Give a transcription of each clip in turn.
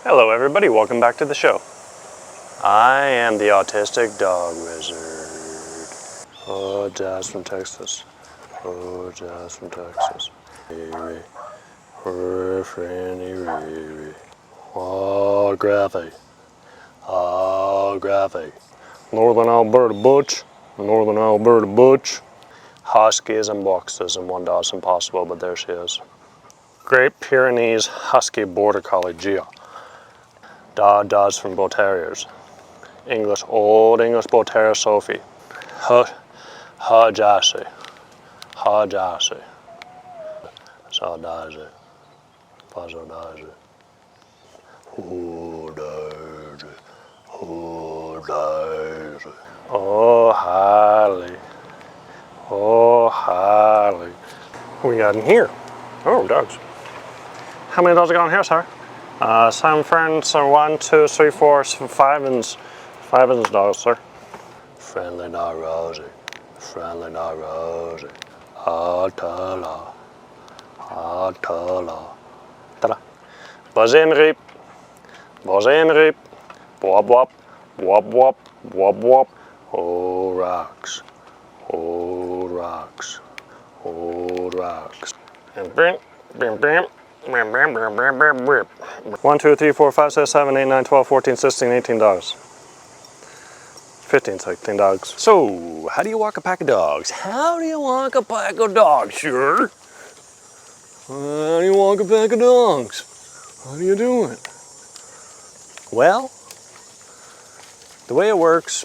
Hello everybody, welcome back to the show. I am the autistic dog wizard. Oh, Jazz from Texas. Oh, Jazz from Texas. Riri. Franny Riri. Oh, Graphy. Oh, Graphy. Northern Alberta Butch. Northern Alberta Butch. Huskies and boxes and one dog's impossible, but there she is. Great Pyrenees Husky Border Collie Gia. Dogs from Bull Terriers. Old English Bull Terrier Sophie. Ha Jassy. Ha Jassy. So Daisy. Puzzle Daisy. Oh Daisy. Oh Daisy. Oh Harley. Oh Harley. What we got in here? Oh, dogs. How many dogs got in here, sir? Some friends, so 1, 2, 3, 4, 5 ins. 5 ins dogs, sir. Friendly dog Rosie. Friendly dog Rosie. Atala. Atala. Ta-da. Buzz in reep. Buzz in reep. Wop wop. Wop wop. Wop wop. Old rocks. Old rocks. Old rocks. And brim. Brim brim. 1, 2, 3, 4, 5, 6, 7, 8, 9, 12, 14, 16, 18 dogs. 15, 16 dogs. So, how do you walk a pack of dogs? How do you walk a pack of dogs, sure? How do you walk a pack of dogs? How do you do it? Well, the way it works,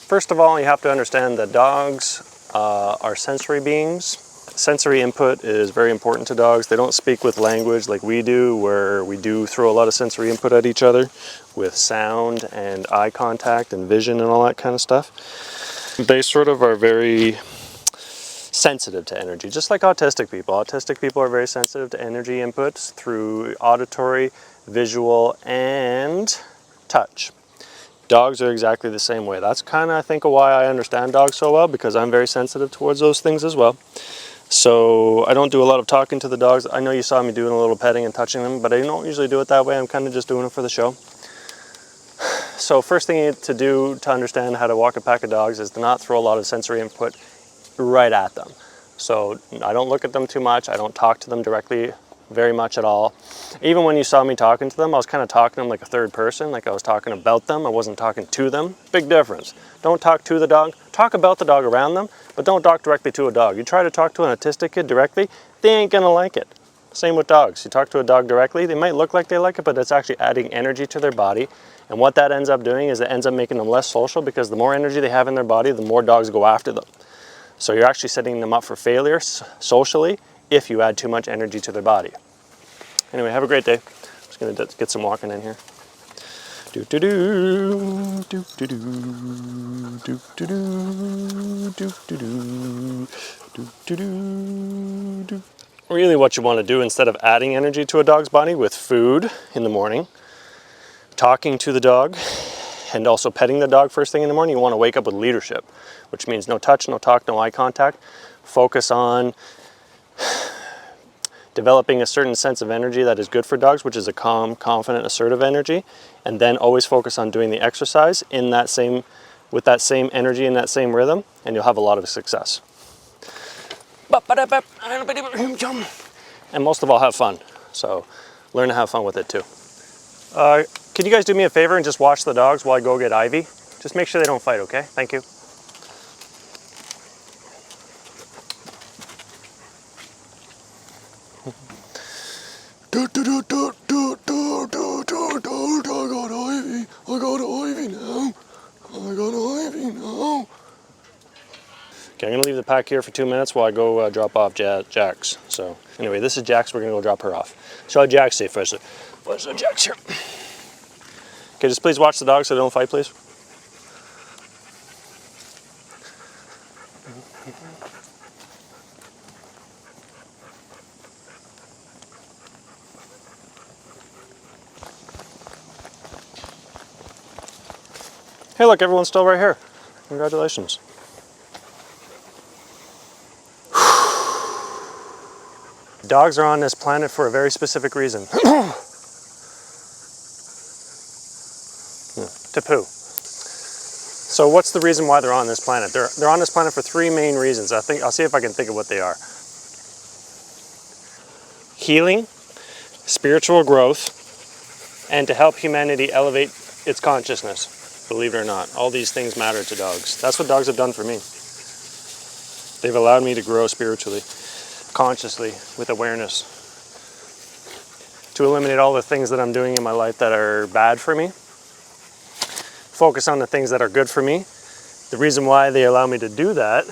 first of all, you have to understand that dogs are sensory beings. Sensory input is very important to dogs. They don't speak with language like we do, where we do throw a lot of sensory input at each other with sound and eye contact and vision and all that kind of stuff. They sort of are very sensitive to energy, just like autistic people. Autistic people are very sensitive to energy inputs through auditory, visual, and touch. Dogs are exactly the same way. That's kind of, I think, why I understand dogs so well, because I'm very sensitive towards those things as well. So I don't do a lot of talking to the dogs. I know you saw me doing a little petting and touching them, but I don't usually do it that way. I'm kind of just doing it for the show. So first thing you need to do to understand how to walk a pack of dogs is to not throw a lot of sensory input right at them. So I don't look at them too much. I don't talk to them directly very much at all. Even when you saw me talking to them, I was kind of talking to them like a third person, like I was talking about them. I wasn't talking to them. Big difference. Don't talk to the dog. Talk about the dog around them, but don't talk directly to a dog. You try to talk to an autistic kid directly, they ain't gonna like it. Same with dogs. You talk to a dog directly, they might look like they like it, but it's actually adding energy to their body. And what that ends up doing is it ends up making them less social, because the more energy they have in their body, the more dogs go after them. So you're actually setting them up for failure socially if you add too much energy to their body. Anyway, have a great day. I'm just gonna get some walking in here. Do do do do do do do do do do do do do do. Really, what you want to do, instead of adding energy to a dog's body with food in the morning, talking to the dog, and also petting the dog first thing in the morning, you want to wake up with leadership, which means no touch, no talk, no eye contact. Focus on developing a certain sense of energy that is good for dogs, which is a calm, confident, assertive energy, and then always focus on doing the exercise in that same, with that same energy and that same rhythm, and you'll have a lot of success. And most of all, have fun. So learn to have fun with it too. Can you guys do me a favor and just watch the dogs while I go get Ivy? Just make sure they don't fight, okay? Thank you. I got Ivy now. I got Ivy now. Okay, I'm gonna leave the pack here for 2 minutes while I go drop off Jax. So anyway, this is Jax. We're gonna go drop her off. So Jax say first. What's Jax here? Okay, just please watch the dogs so they don't fight, please. Hey, look, everyone's still right here. Congratulations. Dogs are on this planet for a very specific reason. to poo. So what's the reason why they're on this planet? They're on this planet for three main reasons. I'll see if I can think of what they are. Healing, spiritual growth, and to help humanity elevate its consciousness. Believe it or not, all these things matter to dogs. That's what dogs have done for me. They've allowed me to grow spiritually, consciously, with awareness. To eliminate all the things that I'm doing in my life that are bad for me. Focus on the things that are good for me. The reason why they allow me to do that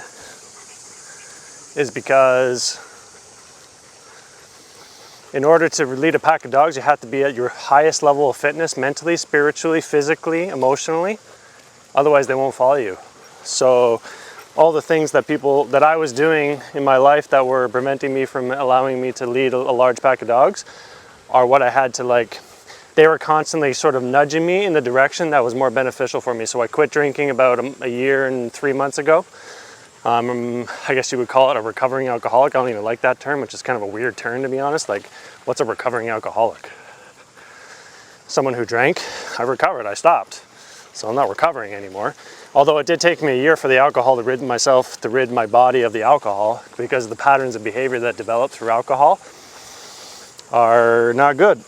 is because in order to lead a pack of dogs, you have to be at your highest level of fitness, mentally, spiritually, physically, emotionally. Otherwise, they won't follow you. So all the things that I was doing in my life that were preventing me from allowing me to lead a large pack of dogs are what I had to they were constantly sort of nudging me in the direction that was more beneficial for me. So I quit drinking about a year and 3 months ago. I guess you would call it a recovering alcoholic. I don't even like that term, which is kind of a weird term, to be honest. Like, what's a recovering alcoholic? Someone who drank, I recovered, I stopped. So I'm not recovering anymore. Although it did take me a year for the alcohol to rid my body of the alcohol, because the patterns of behavior that develop through alcohol are not good.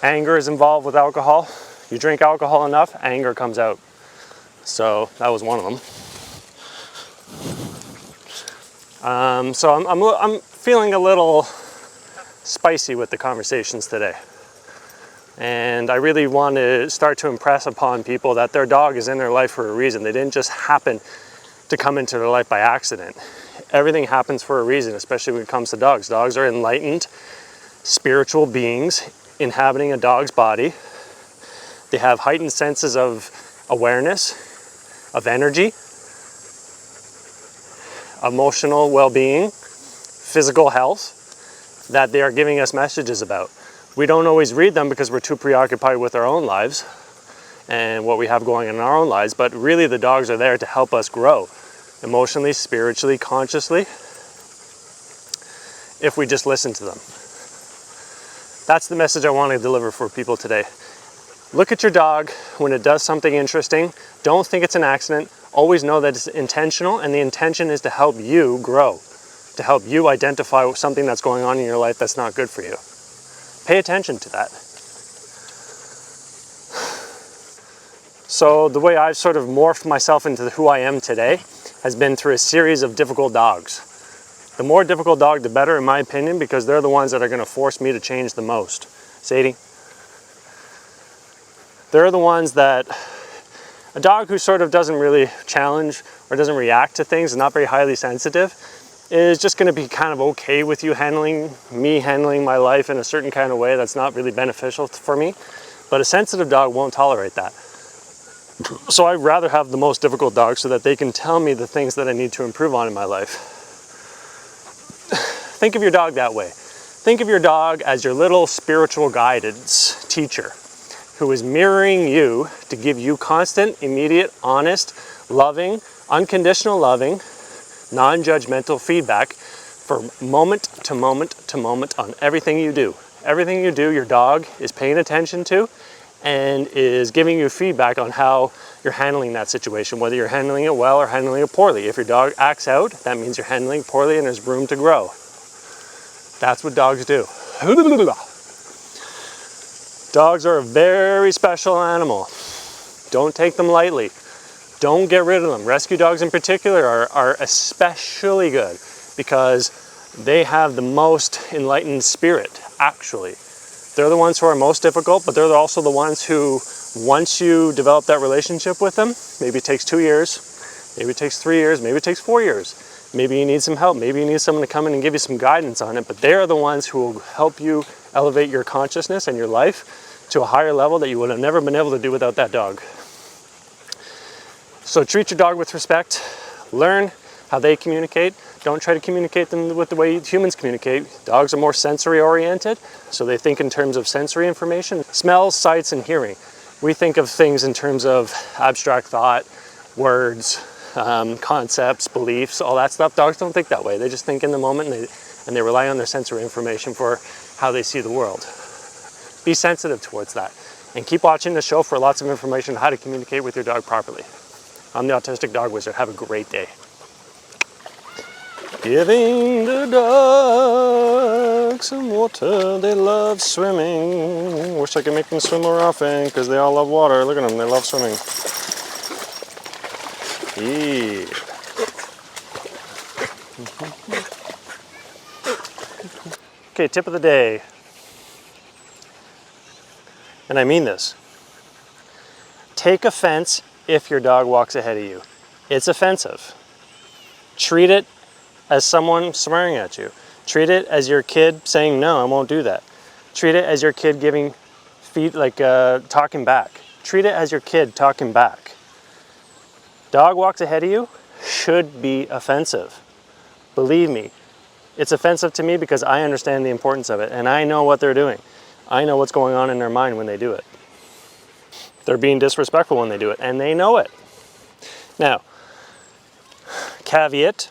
Anger is involved with alcohol. You drink alcohol enough, anger comes out. So that was one of them. So I'm feeling a little spicy with the conversations today. And I really want to start to impress upon people that their dog is in their life for a reason. They didn't just happen to come into their life by accident. Everything happens for a reason, especially when it comes to dogs. Dogs are enlightened, spiritual beings inhabiting a dog's body. They have heightened senses of awareness, of energy, emotional well-being, physical health, that they are giving us messages about. We don't always read them because we're too preoccupied with our own lives and what we have going on in our own lives, but really the dogs are there to help us grow emotionally, spiritually, consciously, if we just listen to them. That's the message I want to deliver for people today. Look at your dog when it does something interesting. Don't think it's an accident. Always know that it's intentional, and the intention is to help you grow, to help you identify something that's going on in your life that's not good for you. Pay attention to that. So the way I've sort of morphed myself into who I am today has been through a series of difficult dogs. The more difficult dog, the better, in my opinion, because they're the ones that are going to force me to change the most. Sadie? They're the ones that, a dog who sort of doesn't really challenge or doesn't react to things, is not very highly sensitive, is just going to be kind of okay with you handling my life in a certain kind of way that's not really beneficial for me. But a sensitive dog won't tolerate that. So I'd rather have the most difficult dog so that they can tell me the things that I need to improve on in my life. Think of your dog that way. Think of your dog as your little spiritual guidance teacher who is mirroring you to give you constant, immediate, honest, loving, unconditional loving, non-judgmental feedback for moment to moment to moment on everything you do. Everything you do, your dog is paying attention to and is giving you feedback on how you're handling that situation, whether you're handling it well or handling it poorly. If your dog acts out, that means you're handling it poorly and there's room to grow. That's what dogs do. Dogs are a very special animal. Don't take them lightly. Don't get rid of them. Rescue dogs in particular are especially good because they have the most enlightened spirit, actually. They're the ones who are most difficult, but they're also the ones who, once you develop that relationship with them, maybe it takes 2 years, maybe it takes 3 years, maybe it takes 4 years. Maybe you need some help, maybe you need someone to come in and give you some guidance on it, but they're the ones who will help you elevate your consciousness and your life to a higher level that you would have never been able to do without that dog. So treat your dog with respect, learn how they communicate. Don't try to communicate them with the way humans communicate. Dogs are more sensory oriented, so they think in terms of sensory information, smells, sights, and hearing. We think of things in terms of abstract thought, words, concepts, beliefs, all that stuff. Dogs don't think that way. They just think in the moment and they rely on their sensory information for how they see the world. Be sensitive towards that. And keep watching the show for lots of information on how to communicate with your dog properly. I'm the Autistic Dog Wizard. Have a great day. Giving the dogs some water. They love swimming. Wish I could make them swim more often because they all love water. Look at them. They love swimming. Yeah. Okay, tip of the day. And I mean this. Take offense if your dog walks ahead of you. It's offensive. Treat it as someone swearing at you. Treat it as your kid saying, no, I won't do that. Treat it as your kid giving feet, like talking back. Treat it as your kid talking back. Dog walks ahead of you should be offensive. Believe me, it's offensive to me because I understand the importance of it and I know what they're doing. I know what's going on in their mind when they do it. They're being disrespectful when they do it and they know it. Now, caveat,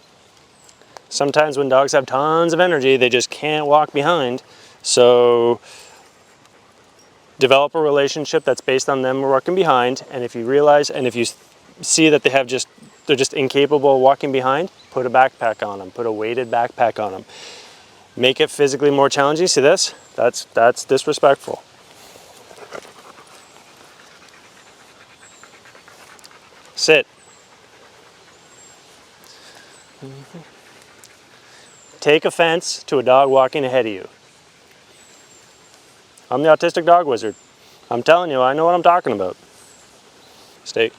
sometimes when dogs have tons of energy, they just can't walk behind. So develop a relationship that's based on them walking behind. And if you realize, and if you see that they're just incapable of walking behind, put a backpack on them, put a weighted backpack on them. Make it physically more challenging. See this? That's disrespectful. Sit. Take offense to a dog walking ahead of you. I'm the Autistic Dog Wizard. I'm telling you, I know what I'm talking about. Stay.